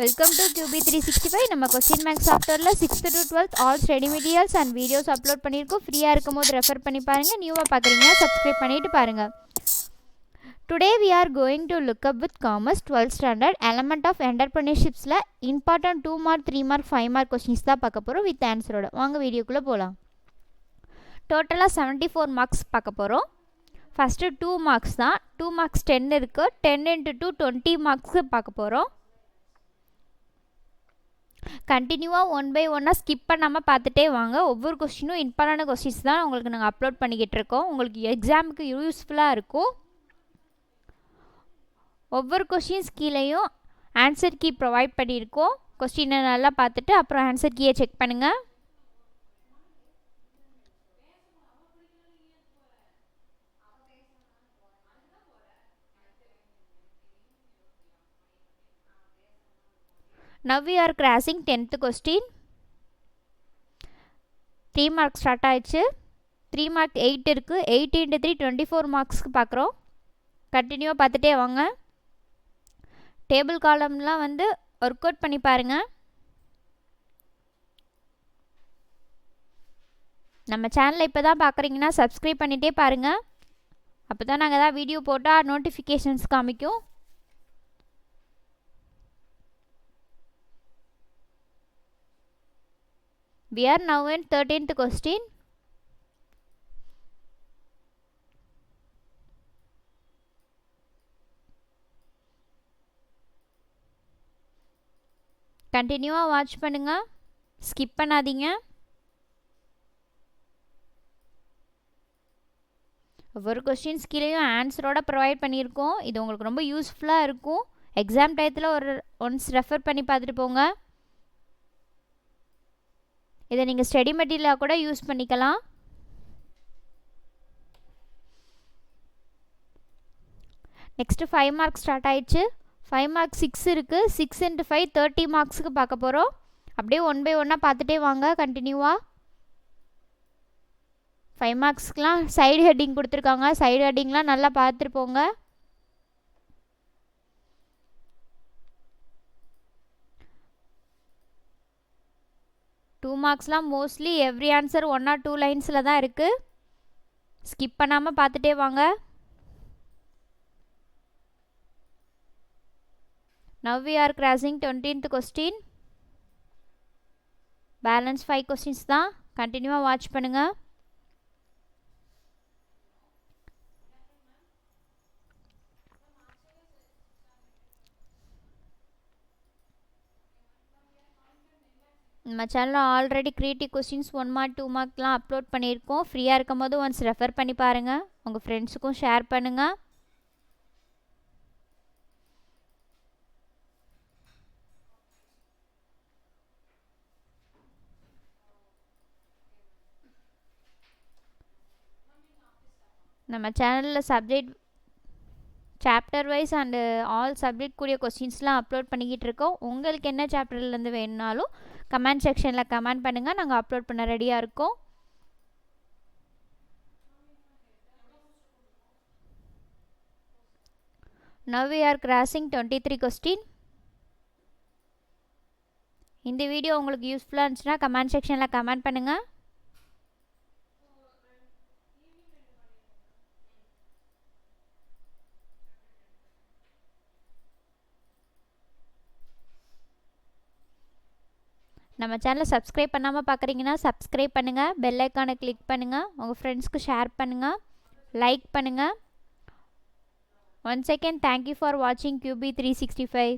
Welcome to QB365. நம்ம question makes சாஃப்ட்வேர்ல 6th to 12th all study materials and videos upload பண்ணிருக்கோம். ஃப்ரீயா இருக்கும்போது ரெஃபர் பண்ணி பாருங்க. நியூவா பார்க்கறீங்கன்னா subscribe பண்ணிட்டு பாருங்க. Today we are going to look up with commerce 12th standard element of entrepreneurships-ல important 2 mark 3 mark 5 mark questions தான் பார்க்க போறோம் with answer ஓட. வாங்க வீடியோக்குள்ள போலாம். டோட்டலா 74 marks பார்க்க போறோம். ஃபர்ஸ்ட் 2 marks தான். 2 marks 10 இருக்கு. 10 into 2 20 marks பார்க்க போறோம். கண்டினியூவாக 1 by 1 ஸ்கிப் பண்ணாமல் பார்த்துட்டே வாங்க. ஒவ்வொரு கொஸ்டினும் இம்பார்ட்டன்ட் கொஸ்டின்ஸ் தான் உங்களுக்கு நாங்கள் அப்லோட் பண்ணிக்கிட்டு இருக்கோம். உங்களுக்கு எக்ஸாமுக்கு யூஸ்ஃபுல்லாக இருக்கும். ஒவ்வொரு கொஸ்டின்ஸ் கீழேயும் ஆன்சர் கீ ப்ரொவைட் பண்ணியிருக்கோம். கொஸ்டினை நல்லா பார்த்துட்டு அப்புறம் ஆன்சர் கீயை செக் பண்ணுங்கள். Now we are crossing 10th question. 3 marks start ஆயிடுச்சு. 3 mark 8 இருக்கு. 8 into 3 24 marksக்கு பார்க்குறோம். கண்டினியூவாக பார்த்துட்டே வாங்க. டேபிள் காலம்லாம் வந்து ஒர்க் அவுட் பண்ணி பாருங்க. நம்ம சேனலை இப்போ தான் பார்க்குறீங்கன்னா சப்ஸ்கிரைப் பண்ணிகிட்டே பாருங்கள். அப்போ தான் நாங்கள் ஏதாவது வீடியோ போட்டால் நோட்டிஃபிகேஷன்ஸ் காமிக்கும். We are now in 13th question. கண்டினியூவாக வாட்ச் பண்ணுங்க. ஸ்கிப் பண்ணாதீங்க. ஒவ்வொரு கொஸ்டின்ஸ் கீழேயும் ஆன்சரோட ப்ரொவைட் பண்ணியிருக்கோம். இது உங்களுக்கு ரொம்ப யூஸ்ஃபுல்லாக இருக்கும். எக்ஸாம் டயத்தில் ஒன்ஸ் ரெஃபர் பண்ணி பார்த்துட்டு போங்க. இதை நீங்கள் ஸ்டடி மெட்டீரியலாக கூட யூஸ் பண்ணிக்கலாம். நெக்ஸ்ட்டு 5 மார்க்ஸ் ஸ்டார்ட் ஆயிடுச்சு. 5 மார்க் 6 இருக்குது. 6 into 5 30 மார்க்ஸுக்கு பார்க்க போகிறோம். அப்படியே 1 by 1 பார்த்துட்டே வாங்க கண்டினியூவாக. 5 மார்க்ஸ்க்கெலாம் சைடு ஹெட்டிங் கொடுத்துருக்காங்க. சைடு ஹெட்டிங்லாம் நல்லா பார்த்துட்டு போங்க. டூ மார்க்ஸ்லாம் மோஸ்ட்லி எவ்ரி ஆன்சர் 1 or 2 லைன்ஸில் தான் இருக்குது. ஸ்கிப் பண்ணாமல் பார்த்துட்டே வாங்க. Now we are crossing 20th question. Balance 5 questions தான். கண்டினியூவாக வாட்ச் பண்ணுங்கள். நம்ம சேனலில் ஆல்ரெடி கிரியேட்டிவ் கொஸ்டின்ஸ் 1 mark 2 markலாம் அப்லோட் பண்ணியிருக்கோம். ஃப்ரீயாக இருக்கும் போது ஒன்ஸ் ரெஃபர் பண்ணி பாருங்கள். உங்கள் ஃப்ரெண்ட்ஸுக்கும் ஷேர் பண்ணுங்கள். நம்ம சேனலில் subject chapter wise and all subject கூடிய கொஸ்டின்ஸ்லாம் அப்லோட் பண்ணிக்கிட்டு இருக்கோம். உங்களுக்கு என்ன சாப்டர்லேருந்து வேணுனாலும் கமெண்ட் செக்ஷனில் கமெண்ட் பண்ணுங்கள். நாங்கள் அப்லோட் பண்ண ரெடியாக இருக்கோம். Now we are crossing 23 question. இந்த வீடியோ உங்களுக்கு யூஸ்ஃபுல்லாக இருந்துச்சுன்னா கமெண்ட் செக்ஷனில் கமெண்ட் பண்ணுங்கள். நம்ம சேனலை சப்ஸ்கிரைப் பண்ணாமல் பார்க்குறீங்கன்னா சப்ஸ்கிரைப் பண்ணுங்கள். பெல் ஐக்கானை கிளிக் பண்ணுங்கள். உங்கள் ஃப்ரெண்ட்ஸ்க்கு ஷேர் பண்ணுங்கள். லைக் பண்ணுங்கள். ஒன்ஸ் அகேன் தேங்க்யூ ஃபார் வாட்சிங் QB365.